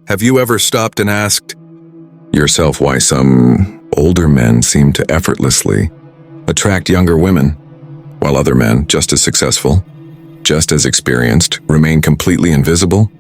Have you ever stopped and asked yourself why some older men seem to effortlessly attract younger women, while other men, just as successful, just as experienced, remain completely invisible?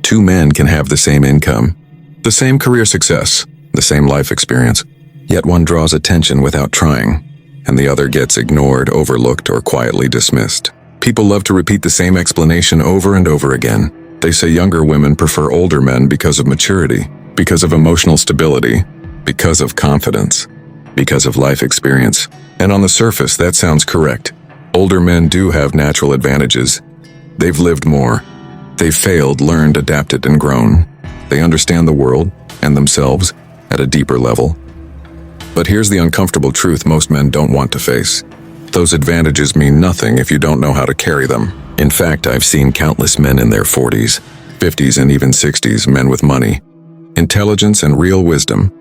Two men can have the same income, the same career success, the same life experience, yet one draws attention without trying, and the other gets ignored, overlooked, or quietly dismissed. People love to repeat the same explanation over and over again. They say younger women prefer older men because of maturity, because of emotional stability, because of confidence, because of life experience. And on the surface, that sounds correct. Older men do have natural advantages. They've lived more. They've failed, learned, adapted, and grown. They understand the world and themselves at a deeper level. But here's the uncomfortable truth most men don't want to face. Those advantages mean nothing if you don't know how to carry them. In fact, I've seen countless men in their 40s, 50s, and even 60s, men with money, intelligence, and real wisdom,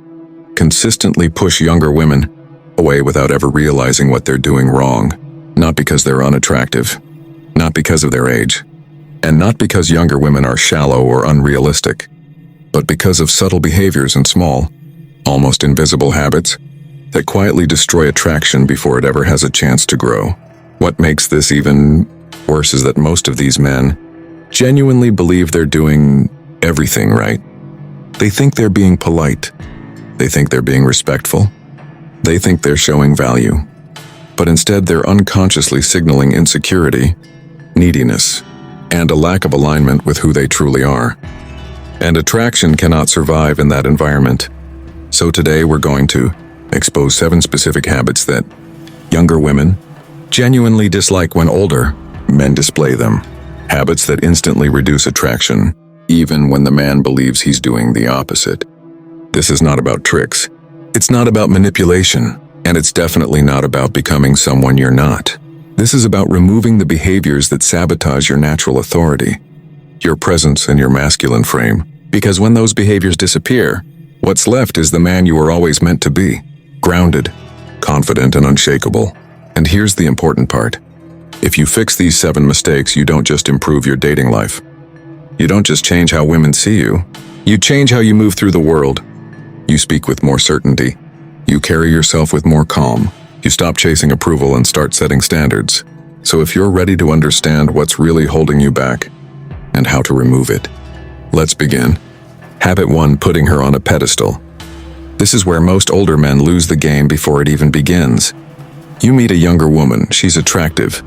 consistently push younger women away without ever realizing what they're doing wrong. Not because they're unattractive, not because of their age, and not because younger women are shallow or unrealistic, but because of subtle behaviors and small, almost invisible habits that quietly destroy attraction before it ever has a chance to grow. What makes this even worse is that most of these men genuinely believe they're doing everything right. They think they're being polite. They think they're being respectful. They think they're showing value. But instead, they're unconsciously signaling insecurity, neediness, and a lack of alignment with who they truly are. And attraction cannot survive in that environment. So today we're going to expose 7 specific habits that younger women genuinely dislike when older men display them. Habits that instantly reduce attraction, even when the man believes he's doing the opposite. This is not about tricks. It's not about manipulation, and it's definitely not about becoming someone you're not. This is about removing the behaviors that sabotage your natural authority, your presence, and your masculine frame. Because when those behaviors disappear, what's left is the man you were always meant to be, grounded, confident, and unshakable. And here's the important part. If you fix these 7 mistakes, you don't just improve your dating life. You don't just change how women see you. You change how you move through the world. You speak with more certainty. You carry yourself with more calm. You stop chasing approval and start setting standards. So if you're ready to understand what's really holding you back and how to remove it, let's begin. Habit 1: putting her on a pedestal. This is where most older men lose the game before it even begins. You meet a younger woman. She's attractive,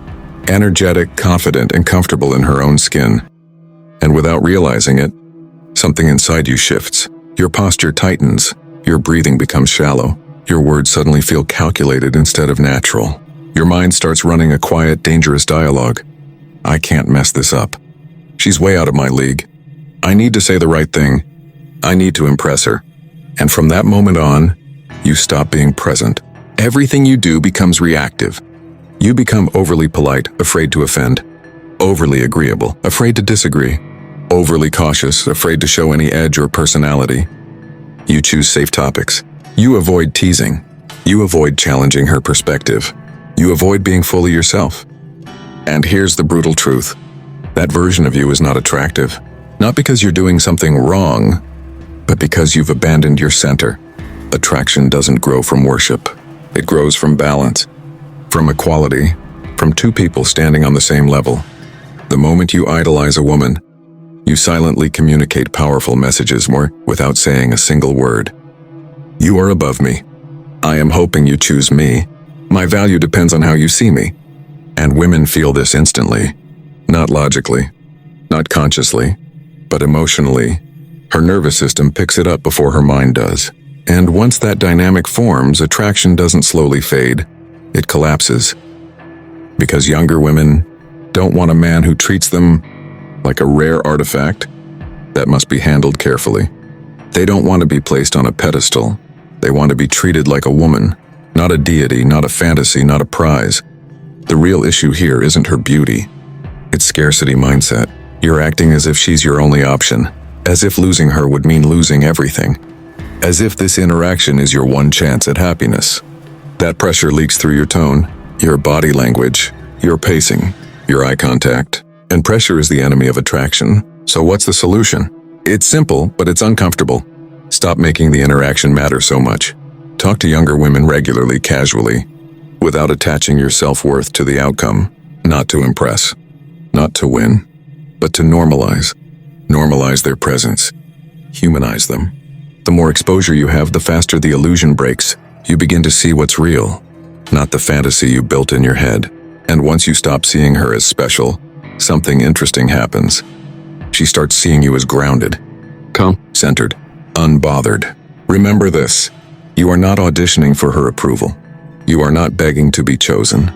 energetic, confident, and comfortable in her own skin. And without realizing it, something inside you shifts. Your posture tightens. Your breathing becomes shallow. Your words suddenly feel calculated instead of natural. Your mind starts running a quiet, dangerous dialogue. I can't mess this up. She's way out of my league. I need to say the right thing. I need to impress her. And from that moment on, you stop being present. Everything you do becomes reactive. You become overly polite, afraid to offend. Overly agreeable, afraid to disagree. Overly cautious, afraid to show any edge or personality. You choose safe topics. You avoid teasing. You avoid challenging her perspective. You avoid being fully yourself. And here's the brutal truth. That version of you is not attractive. Not because you're doing something wrong, but because you've abandoned your center. Attraction doesn't grow from worship. It grows from balance, from equality, from 2 people standing on the same level. The moment you idolize a woman, you silently communicate powerful messages without saying a single word. You are above me. I am hoping you choose me. My value depends on how you see me. And women feel this instantly. Not logically, not consciously, but emotionally. Her nervous system picks it up before her mind does. And once that dynamic forms, attraction doesn't slowly fade. It collapses. Because younger women don't want a man who treats them like a rare artifact that must be handled carefully. They don't want to be placed on a pedestal. They want to be treated like a woman, not a deity, not a fantasy, not a prize. The real issue here isn't her beauty. It's scarcity mindset. You're acting as if she's your only option, as if losing her would mean losing everything, as if this interaction is your one chance at happiness. That pressure leaks through your tone, your body language, your pacing, your eye contact. And pressure is the enemy of attraction. So what's the solution? It's simple, but it's uncomfortable. Stop making the interaction matter so much. Talk to younger women regularly, casually, without attaching your self-worth to the outcome. Not to impress, not to win, but to normalize. Normalize their presence. Humanize them. The more exposure you have, the faster the illusion breaks. You begin to see what's real, not the fantasy you built in your head. And once you stop seeing her as special, something interesting happens. She starts seeing you as grounded, calm, centered, unbothered. Remember this: you are not auditioning for her approval. You are not begging to be chosen.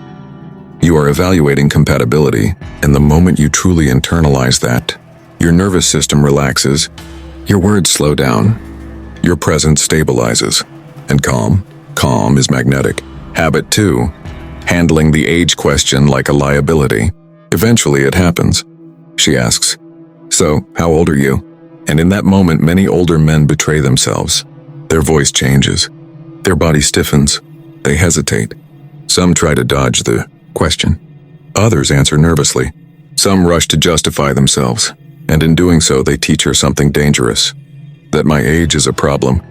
You are evaluating compatibility, and the moment you truly internalize that, your nervous system relaxes, your words slow down, your presence stabilizes, and calm is magnetic. Habit 2, handling the age question like a liability. Eventually it happens. She asks, "So, how old are you?" And in that moment, many older men betray themselves. Their voice changes. Their body stiffens. They hesitate. Some try to dodge the question. Others answer nervously. Some rush to justify themselves. And in doing so, they teach her something dangerous: that my age is a problem.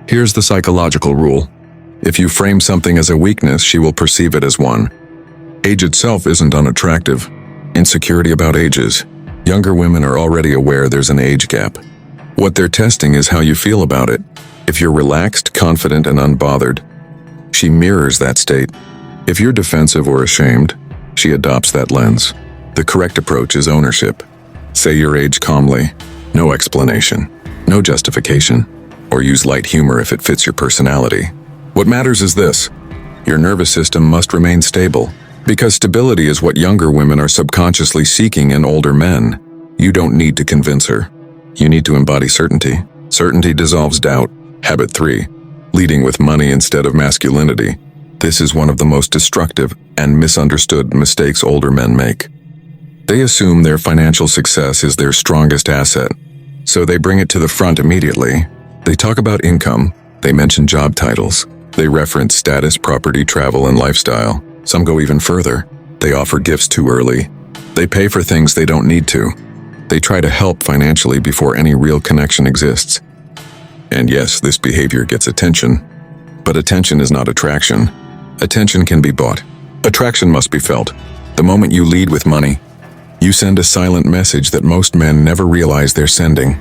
Here's the psychological rule: if you frame something as a weakness, she will perceive it as one. Age itself isn't unattractive. Insecurity about ages. Younger women are already aware there's an age gap. What they're testing is how you feel about it. If you're relaxed, confident, and unbothered, she mirrors that state. If you're defensive or ashamed, she adopts that lens. The correct approach is ownership. Say your age calmly. No explanation. No justification. Or use light humor if it fits your personality. What matters is this: your nervous system must remain stable. Because stability is what younger women are subconsciously seeking in older men. You don't need to convince her. You need to embody certainty. Certainty dissolves doubt. Habit 3, leading with money instead of masculinity. This is one of the most destructive and misunderstood mistakes older men make. They assume their financial success is their strongest asset, so they bring it to the front immediately. They talk about income. They mention job titles. They reference status, property, travel, and lifestyle. Some go even further. They offer gifts too early. They pay for things they don't need to. They try to help financially before any real connection exists. And yes, this behavior gets attention. But attention is not attraction. Attention can be bought. Attraction must be felt. The moment you lead with money, you send a silent message that most men never realize they're sending.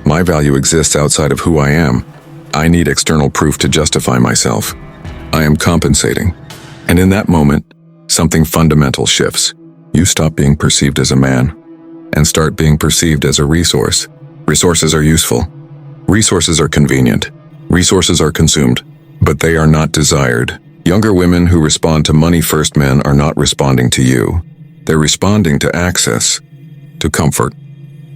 My value exists outside of who I am. I need external proof to justify myself. I am compensating. And in that moment, something fundamental shifts. You stop being perceived as a man and start being perceived as a resource. Resources are useful. Resources are convenient. Resources are consumed, but they are not desired. Younger women who respond to money-first men are not responding to you. They're responding to access, to comfort,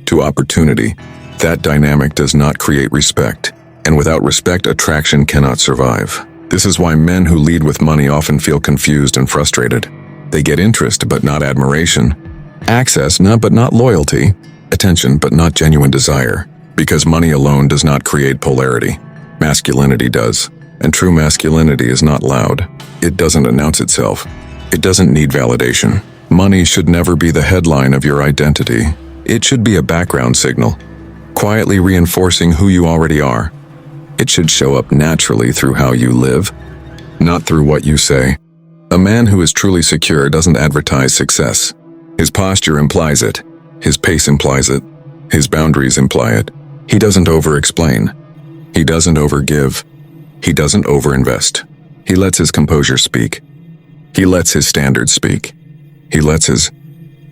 to opportunity. That dynamic does not create respect, and without respect, attraction cannot survive. This is why men who lead with money often feel confused and frustrated. They get interest but not admiration, access but not loyalty, attention but not genuine desire. Because money alone does not create polarity. Masculinity does. And true masculinity is not loud. It doesn't announce itself. It doesn't need validation. Money should never be the headline of your identity. It should be a background signal, quietly reinforcing who you already are. It should show up naturally through how you live, not through what you say. A man who is truly secure doesn't advertise success. His posture implies it. His pace implies it. His boundaries imply it. He doesn't over-explain. He doesn't over-give. He doesn't over-invest. He lets his composure speak. He lets his standards speak. He lets his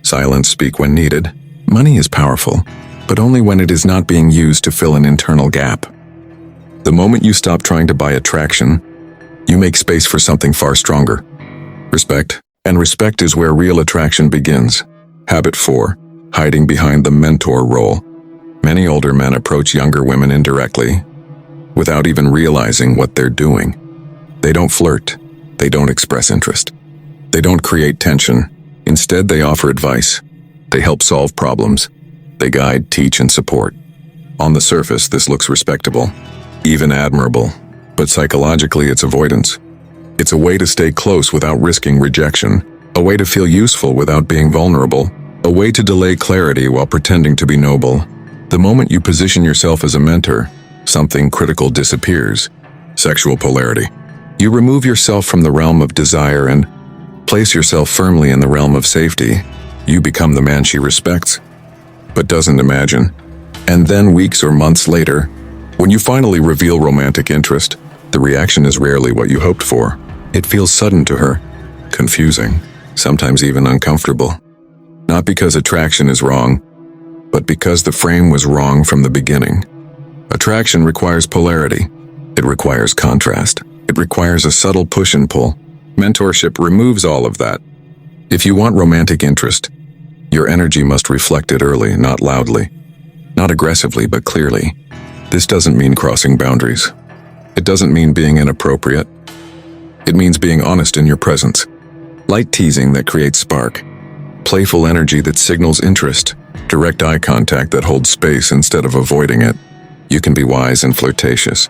silence speak when needed. Money is powerful, but only when it is not being used to fill an internal gap. The moment you stop trying to buy attraction, you make space for something far stronger. Respect. And respect is where real attraction begins. Habit 4. Hiding behind the mentor role. Many older men approach younger women indirectly, without even realizing what they're doing. They don't flirt. They don't express interest. They don't create tension. Instead, they offer advice. They help solve problems. They guide, teach, and support. On the surface, this looks respectable, even admirable, but psychologically it's avoidance. It's a way to stay close without risking rejection, a way to feel useful without being vulnerable, a way to delay clarity while pretending to be noble. The moment you position yourself as a mentor, something critical disappears. Sexual polarity. You remove yourself from the realm of desire and place yourself firmly in the realm of safety. You become the man she respects, but doesn't imagine. And then weeks or months later, when you finally reveal romantic interest, the reaction is rarely what you hoped for. It feels sudden to her, confusing, sometimes even uncomfortable. Not because attraction is wrong, but because the frame was wrong from the beginning. Attraction requires polarity. It requires contrast. It requires a subtle push and pull. Mentorship removes all of that. If you want romantic interest, your energy must reflect it early, not loudly. Not aggressively, but clearly. This doesn't mean crossing boundaries. It doesn't mean being inappropriate. It means being honest in your presence. Light teasing that creates spark. Playful energy that signals interest. Direct eye contact that holds space instead of avoiding it. You can be wise and flirtatious.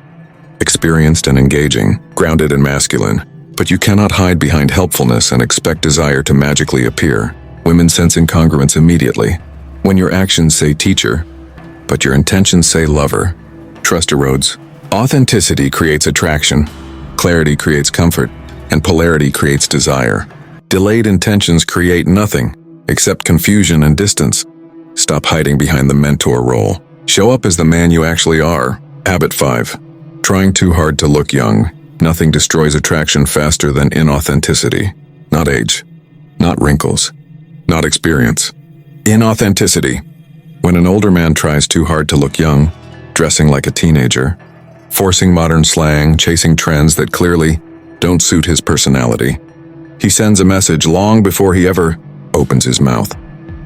Experienced and engaging, grounded and masculine. But you cannot hide behind helpfulness and expect desire to magically appear. Women sense incongruence immediately. When your actions say teacher, but your intentions say lover. Trust erodes. Authenticity creates attraction. Clarity creates comfort. And polarity creates desire. Delayed intentions create nothing except confusion and distance. Stop hiding behind the mentor role. Show up as the man you actually are. Habit 5. Trying too hard to look young. Nothing destroys attraction faster than inauthenticity. Not age. Not wrinkles. Not experience. Inauthenticity. When an older man tries too hard to look young, dressing like a teenager, forcing modern slang, chasing trends that clearly don't suit his personality, he sends a message long before he ever opens his mouth.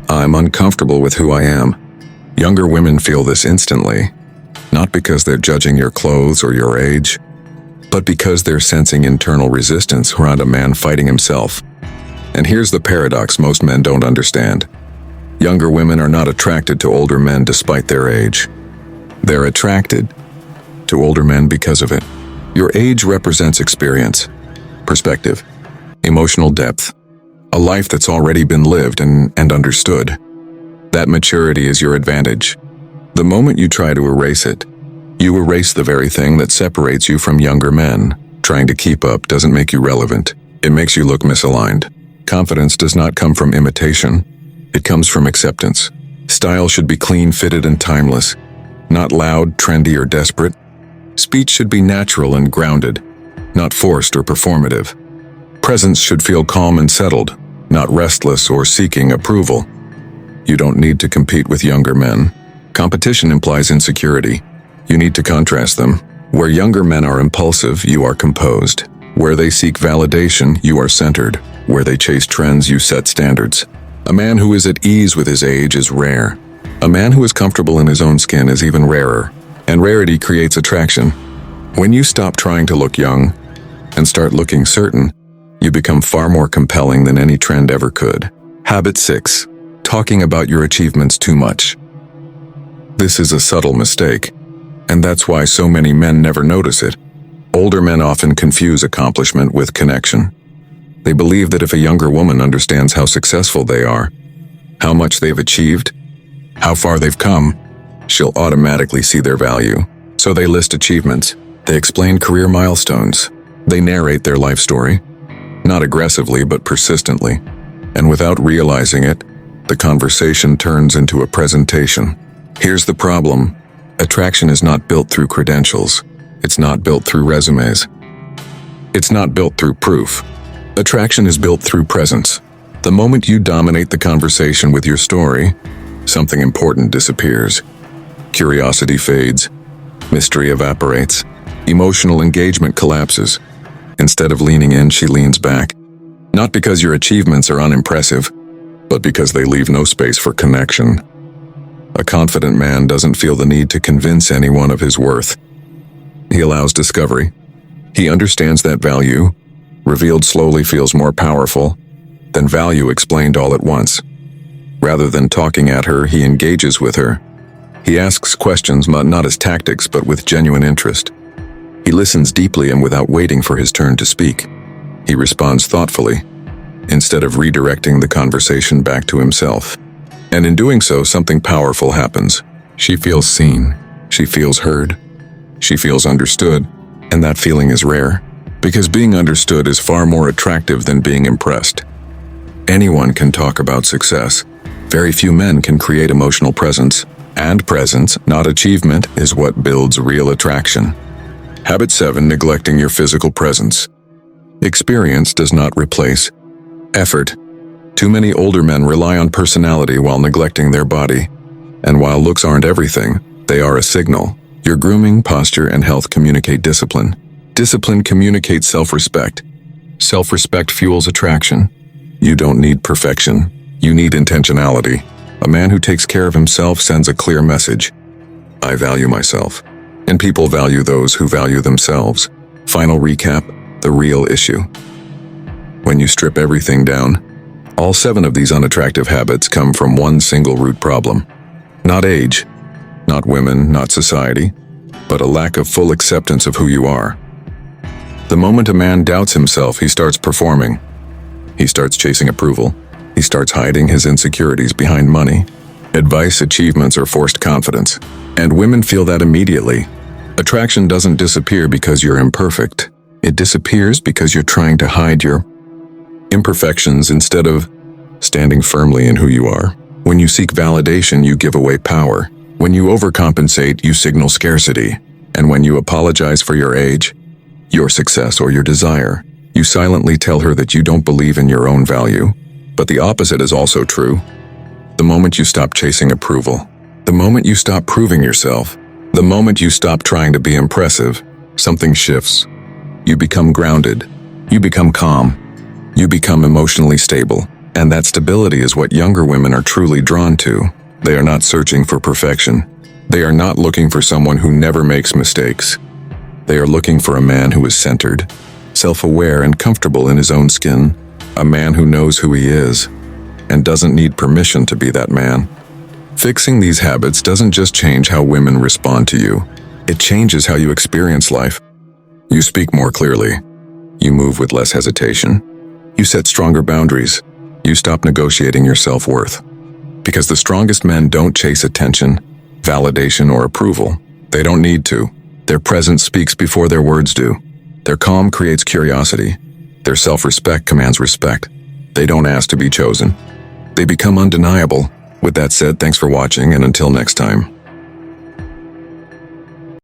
I'm uncomfortable with who I am. Younger women feel this instantly, not because they're judging your clothes or your age, but because they're sensing internal resistance around a man fighting himself. And here's the paradox most men don't understand. Younger women are not attracted to older men despite their age. They're attracted to older men because of it. Your age represents experience, perspective, emotional depth, a life that's already been lived and understood. That maturity is your advantage. The moment you try to erase it, you erase the very thing that separates you from younger men. Trying to keep up doesn't make you relevant. It makes you look misaligned. Confidence does not come from imitation. It comes from acceptance. Style should be clean, fitted, and timeless, not loud, trendy, or desperate. Speech should be natural and grounded, not forced or performative. Presence should feel calm and settled, not restless or seeking approval. You don't need to compete with younger men. Competition implies insecurity. You need to contrast them. Where younger men are impulsive, you are composed. Where they seek validation, you are centered. Where they chase trends, you set standards. A man who is at ease with his age is rare. A man who is comfortable in his own skin is even rarer. And rarity creates attraction. When you stop trying to look young and start looking certain, you become far more compelling than any trend ever could. Habit 6. Talking about your achievements too much. This is a subtle mistake, and that's why so many men never notice it. Older men often confuse accomplishment with connection. They believe that if a younger woman understands how successful they are, how much they've achieved, how far they've come, she'll automatically see their value. So they list achievements. They explain career milestones. They narrate their life story. Not aggressively, but persistently. And without realizing it, the conversation turns into a presentation. Here's the problem. Attraction is not built through credentials. It's not built through resumes. It's not built through proof. Attraction is built through presence. The moment you dominate the conversation with your story, something important disappears. Curiosity fades. Mystery evaporates. Emotional engagement collapses. Instead of leaning in, she leans back. Not because your achievements are unimpressive, but because they leave no space for connection. A confident man doesn't feel the need to convince anyone of his worth. He allows discovery. He understands that value, revealed slowly, feels more powerful than value explained all at once. Rather than talking at her, he engages with her. He asks questions not as tactics, but with genuine interest. He listens deeply and without waiting for his turn to speak. He responds thoughtfully, instead of redirecting the conversation back to himself. And in doing so, something powerful happens. She feels seen. She feels heard. She feels understood. And that feeling is rare, because being understood is far more attractive than being impressed. Anyone can talk about success. Very few men can create emotional presence. And presence, not achievement, is what builds real attraction. Habit 7. Neglecting your physical presence. Experience does not replace effort. Too many older men rely on personality while neglecting their body. And while looks aren't everything, they are a signal. Your grooming, posture, and health communicate discipline. Discipline communicates self-respect. Self-respect fuels attraction. You don't need perfection. You need intentionality. A man who takes care of himself sends a clear message. I value myself. And people value those who value themselves. Final recap, the real issue. When you strip everything down, all 7 of these unattractive habits come from one single root problem. Not age, not women, not society, but a lack of full acceptance of who you are. The moment a man doubts himself, he starts performing. He starts chasing approval. He starts hiding his insecurities behind money, advice, achievements, or forced confidence. And women feel that immediately. Attraction doesn't disappear because you're imperfect. It disappears because you're trying to hide your imperfections instead of standing firmly in who you are. When you seek validation, you give away power. When you overcompensate, you signal scarcity. And when you apologize for your age, your success, or your desire, you silently tell her that you don't believe in your own value. But the opposite is also true. The moment you stop chasing approval, the moment you stop proving yourself, the moment you stop trying to be impressive, something shifts. You become grounded. You become calm. You become emotionally stable. And that stability is what younger women are truly drawn to. They are not searching for perfection. They are not looking for someone who never makes mistakes. They are looking for a man who is centered, self-aware, and comfortable in his own skin. A man who knows who he is and doesn't need permission to be that man. Fixing these habits doesn't just change how women respond to you. It changes how you experience life. You speak more clearly. You move with less hesitation. You set stronger boundaries. You stop negotiating your self-worth. Because the strongest men don't chase attention, validation, or approval. They don't need to. Their presence speaks before their words do. Their calm creates curiosity. Their self-respect commands respect. They don't ask to be chosen. They become undeniable. With that said, thanks for watching, and until next time.